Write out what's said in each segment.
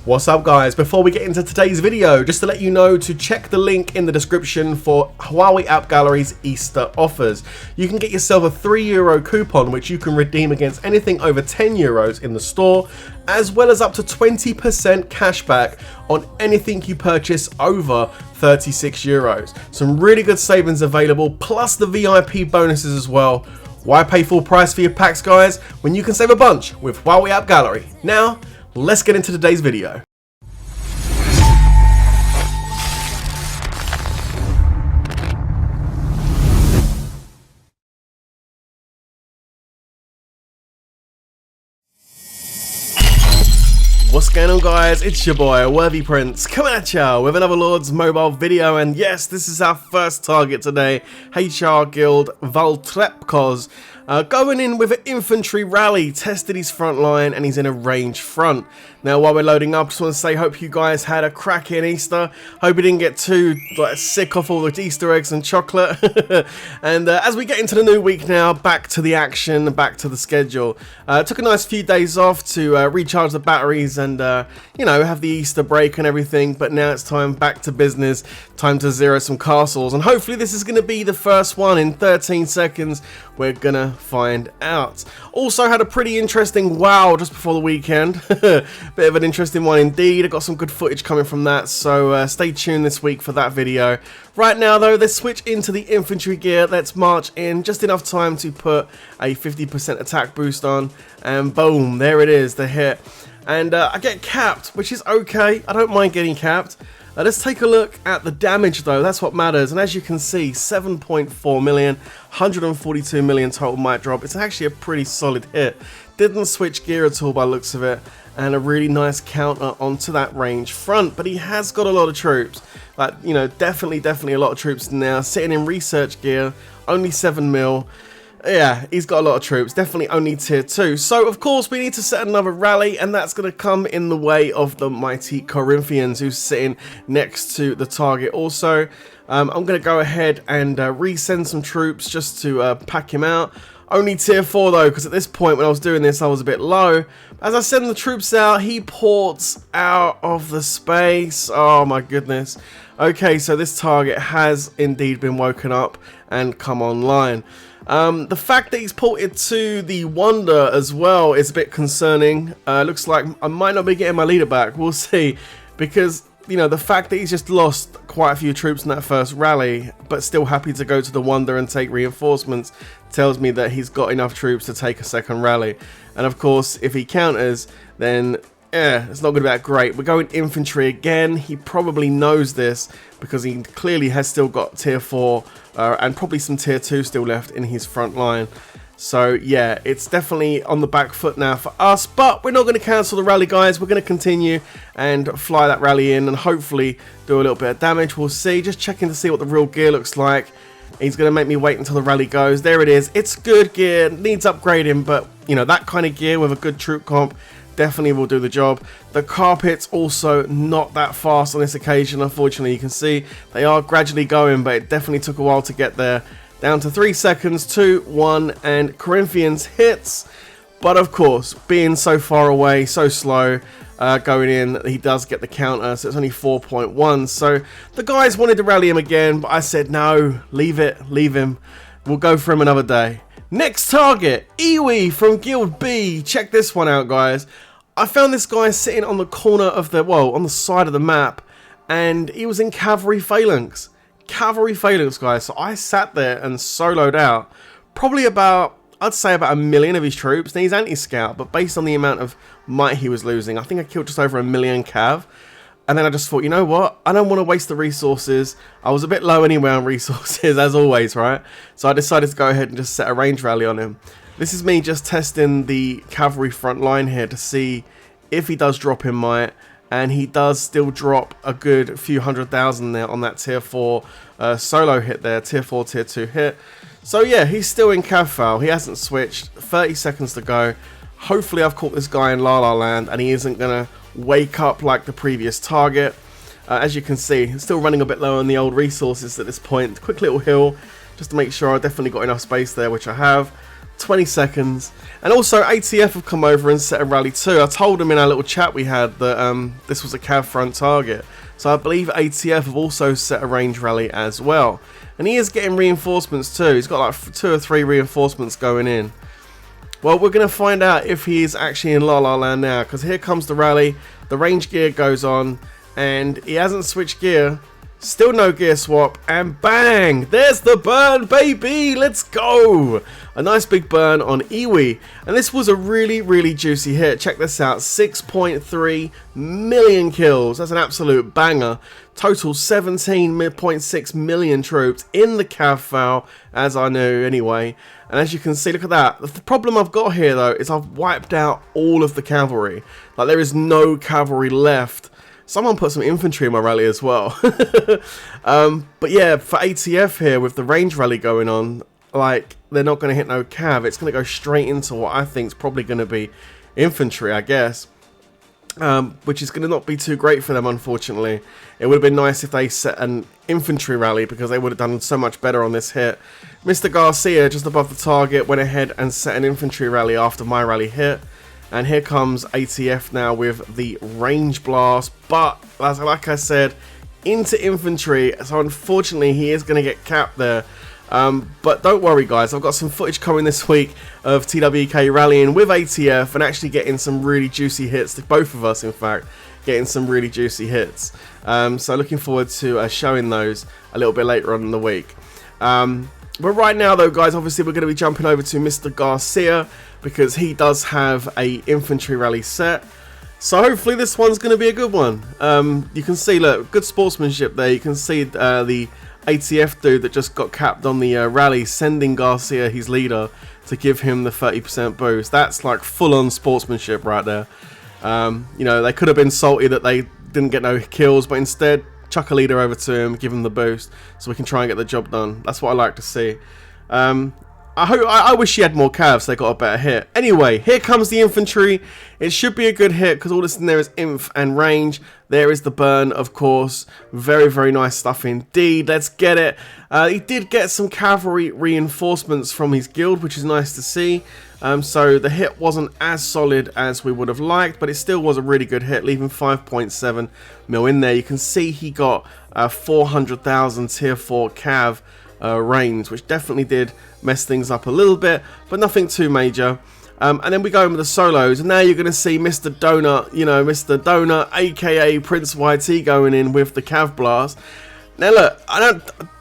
What's up guys, before we get into today's video, just to let you know to check the link in the description for Huawei App Gallery's Easter offers. You can get yourself a €3 coupon which you can redeem against anything over €10 in the store, as well as up to 20% cashback on anything you purchase over €36. Some really good savings available, plus the VIP bonuses as well. Why pay full price for your packs guys, when you can save a bunch with Huawei App Gallery? Now, let's get into today's video. What's going on guys, it's your boy Worthy Prince coming at ya with another Lord's Mobile video, and yes, this is our first target today, HR Guild Valtrepkos. Going in with an infantry rally, tested his front line and he's in a range front. Now while we're loading up, I just want to say hope you guys had a cracking Easter. Hope you didn't get too sick off all the Easter eggs and chocolate. And as we get into the new week now, back to the action, back to the schedule. Took a nice few days off to recharge the batteries and you know, have the Easter break and everything, but now it's time back to business, time to zero some castles, and hopefully this is going to be the first one in 13 seconds. We're gonna find out. Also had a pretty interesting wow just before the weekend. Bit of an interesting one indeed. I got some good footage coming from that, so stay tuned this week for that video. Right now though, let's switch into the infantry gear. Let's march in just enough time to put a 50% attack boost on, and boom, there it is, the hit. And I get capped, which is okay. I don't mind getting capped. Let's take a look at the damage though, that's what matters. And as you can see, 7.4 million, 142 million total might drop. It's actually a pretty solid hit. Didn't switch gear at all by the looks of it. And a really nice counter onto that range front. But he has got a lot of troops. Like, you know, definitely a lot of troops now. Sitting in research gear, only 7 mil. Yeah, he's got a lot of troops, definitely only tier 2. So, of course, we need to set another rally, and that's going to come in the way of the mighty Corinthians, who's sitting next to the target. Also, I'm going to go ahead and resend some troops just to pack him out. Only tier 4 though, because at this point when I was doing this, I was a bit low. As I send the troops out, he ports out of the space. Oh my goodness. Okay, so this target has indeed been woken up and come online. The fact that he's ported to the Wonder as well is a bit concerning. Looks like I might not be getting my leader back. We'll see, because you know, the fact that he's just lost quite a few troops in that first rally, but still happy to go to the Wonder and take reinforcements, tells me that he's got enough troops to take a second rally. And of course, if he counters, then yeah, it's not going to be that great. We're going infantry again. He probably knows this because he clearly has still got tier 4 and probably some tier 2 still left in his front line. So yeah, it's definitely on the back foot now for us, but we're not going to cancel the rally guys. We're going to continue and fly that rally in and hopefully do a little bit of damage. We'll see, just checking to see what the real gear looks like. He's going to make me wait until the rally goes. There it is. It's good gear, needs upgrading, but you know, that kind of gear with a good troop comp definitely will do the job. The carpets also not that fast on this occasion, unfortunately. You can see they are gradually going, but it definitely took a while to get there. Down to 3 seconds, 2, 1, and Corinthians hits. But of course, being so far away, so slow, going in, he does get the counter, so it's only 4.1. So the guys wanted to rally him again, but I said no, leave it, leave him. We'll go for him another day. Next target, Iwi from Guild B. Check this one out, guys. I found this guy sitting on the corner of the, well, on the side of the map, and he was in cavalry phalanx. Cavalry phalanx, guys. So I sat there and soloed out probably about, I'd say about 1 million of his troops. Now he's anti-scout, but based on the amount of might he was losing, I think I killed just over 1 million cav. And then I just thought, you know what? I don't want to waste the resources. I was a bit low anyway on resources, as always, right? So I decided to go ahead and just set a range rally on him. This is me just testing the cavalry front line here to see if he does drop in might. And he does still drop a good few 100,000 there on that tier 4 solo hit there. Tier 4, tier 2 hit. So yeah, he's still in cav foul. He hasn't switched. 30 seconds to go. Hopefully I've caught this guy in La La Land and he isn't going to wake up like the previous target. As you can see, still running a bit low on the old resources at this point. Quick little hill just to make sure I definitely got enough space there, which I have. 20 seconds. And also ATF have come over and set a rally too. I told them in our little chat we had that this was a cav front target. So I believe ATF have also set a range rally as well. And he is getting reinforcements too. He's got like 2 or 3 reinforcements going in. Well, we're going to find out if he is actually in La La Land now, because here comes the rally. The range gear goes on, and he hasn't switched gear. Still no gear swap, and bang! There's the burn, baby! Let's go! A nice big burn on Iwi. And this was a really, really juicy hit. Check this out. 6.3 million kills. That's an absolute banger. Total 17.6 million troops in the cav file, as I knew anyway. And as you can see, look at that. The problem I've got here, though, is I've wiped out all of the cavalry. Like, there is no cavalry left. Someone put some infantry in my rally as well. But yeah, for ATF here, with the range rally going on, like, they're not going to hit no cav. It's going to go straight into what I think is probably going to be infantry, I guess. Which is going to not be too great for them, unfortunately. It would have been nice if they set an infantry rally, because they would have done so much better on this hit. Mr. Garcia, just above the target, went ahead and set an infantry rally after my rally hit. And here comes ATF now with the range blast. But, like I said, into infantry. So unfortunately, he is going to get capped there. But don't worry, guys. I've got some footage coming this week of TWK rallying with ATF and actually getting some really juicy hits. Both of us, in fact, getting some really juicy hits. So looking forward to showing those a little bit later on in the week. But right now, though, guys, obviously we're going to be jumping over to Mr. Garcia, because he does have a infantry rally set. So hopefully this one's going to be a good one. You can see, look, good sportsmanship there. You can see the ATF dude that just got capped on the rally sending Garcia, his leader, to give him the 30% boost. That's like full-on sportsmanship right there. You know, they could have been salty that they didn't get no kills, but instead chuck a leader over to him, give him the boost, so we can try and get the job done. That's what I like to see. I wish he had more cavs, so they got a better hit. Anyway, here comes the infantry. It should be a good hit, because all this in there is inf and range. There is the burn, of course. Very, very nice stuff indeed. Let's get it. He did get some cavalry reinforcements from his guild, which is nice to see. So the hit wasn't as solid as we would have liked, but it still was a really good hit, leaving 5.7 mil in there. You can see he got 400,000 tier 4 cav range, which definitely did mess things up a little bit, but nothing too major. And then we go in with the solos, and now you're going to see Mr. Donut, you know, Mr. Donut, aka Prince YT, going in with the cav blast. Now look,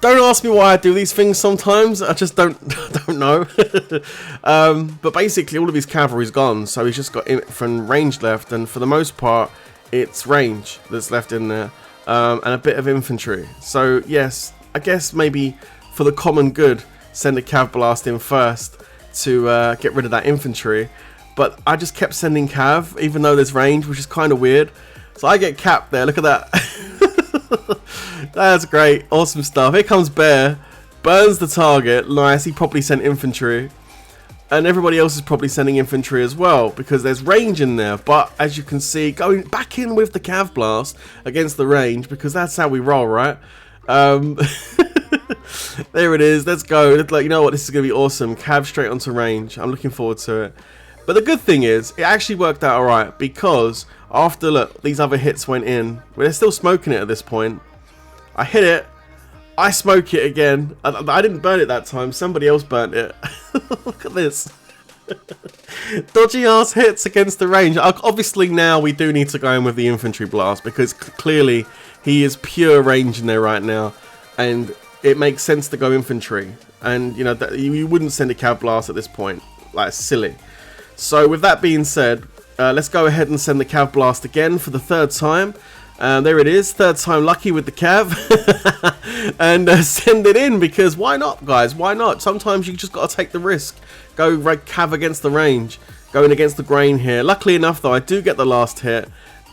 don't ask me why I do these things sometimes. I just don't know. But basically, all of his cavalry's gone, so he's just got inf and range left, and for the most part, it's range that's left in there, and a bit of infantry. So yes, I guess maybe for the common good, send a cav blast in first to get rid of that infantry. But I just kept sending cav, even though there's range, which is kind of weird. So I get capped there. Look at that. That's great. Awesome stuff. Here comes Bear. Burns the target. Nice. He probably sent infantry. And everybody else is probably sending infantry as well, because there's range in there. But as you can see, going back in with the cav blast against the range, because that's how we roll, right? There it is. Let's go. Like, you know what? This is going to be awesome. Cav straight onto range. I'm looking forward to it. But the good thing is, it actually worked out alright, because after, look, these other hits went in. Well, they're still smoking it at this point. I hit it. I smoke it again. I didn't burn it that time. Somebody else burnt it. Look at this. Dodgy ass hits against the range. Obviously now we do need to go in with the infantry blast, because clearly he is pure range in there right now, and it makes sense to go infantry. And you know that you wouldn't send a cav blast at this point. Like, it's silly. So with that being said, let's go ahead and send the cav blast again for the third time. There it is, third time lucky with the cav. And send it in, because why not, guys? Why not? Sometimes you just got to take the risk. Go cav against the range. Going against the grain here. Luckily enough, though, I do get the last hit.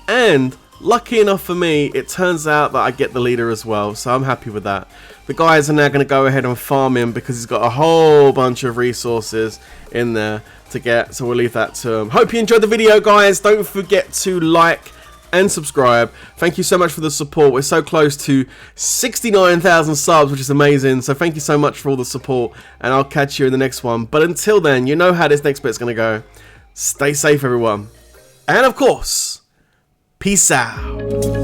And lucky enough for me, it turns out that I get the leader as well. So I'm happy with that. The guys are now going to go ahead and farm him, because he's got a whole bunch of resources in there to get. So we'll leave that to him. Hope you enjoyed the video, guys. Don't forget to like and subscribe. Thank you so much for the support. We're so close to 69,000 subs, which is amazing. So thank you so much for all the support, and I'll catch you in the next one. But until then, you know how this next bit's going to go. Stay safe, everyone. And of course, peace out.